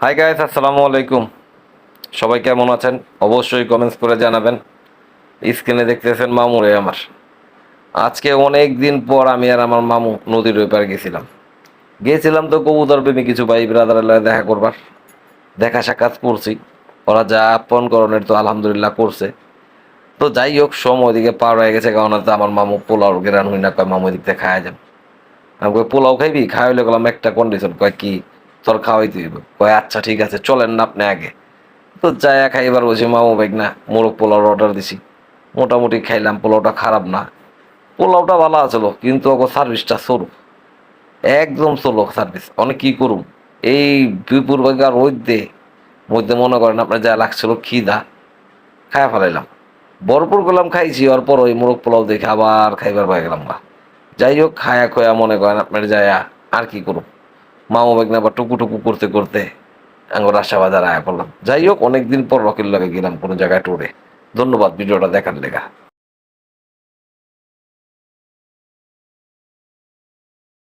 Hi guys, আসসালামু আলাইকুম। সবাই কেমন আছেন? অবশ্যই কমেন্টস করে জানাবেন। স্ক্রিনে দেখতেছেন মামুরে আমার। আজকে অনেক দিন পর আমি আর আমার মামু নদীর ওই পার গেছিলাম তো কবুতর প্রেমী কিছু ভাই ব্রাদার দেখা করবার। দেখা সাক্ষাৎ করছি। ওরা যা আপন করণের তো আলহামদুলিল্লাহ করছে। তো যাই হোক, সময় ওইদিকে পার হয়ে গেছে, কারণ হয়তো আমার মামু পোলাও গেরান হই না, কয় মামু ওইদিক থেকে খাওয়া যান। আমি কই পোলাও খাইবি? খাওয়াইলে গেলাম একটা কন্ডিশন। কয় কি? তোর খাওয়াইতে হইব। কয় আচ্ছা ঠিক আছে, চলেন না আপনি আগে। তো যায়া খাইবার বসে মামু বাইক না মোরগ পোলাওর অর্ডার দিছি। মোটামুটি খাইলাম, পোলাওটা খারাপ না। পোলাওটা ভালো আছিল, কিন্তু ওকে সার্ভিসটা সরু, একদম স্লো সার্ভিস। অনেক কি করুম, এই দুপুর বেলা রোদ মধ্যে মনে করেন আপনার যা লাগছিল খিদা, খায়া ফেলাইলাম। ভরপুর করলাম, খাইছি। ওর পর ওই মোরগ পোলাও দেখে আবার খাইবার পাই গেলাম গা। যাই হোক, খায়া খোয়া মনে করেন আপনার যায়া আর কি করুম, মামু বাইক না আবার টুকু টুকু করতে করতে আঙ্গুর আশাবাজার আয়া করলাম। যাই হোক, অনেকদিন পর রকির লগে গেলাম কোনো জায়গায় ট্যুরে। ধন্যবাদ ভিডিওটা দেখার লেগা।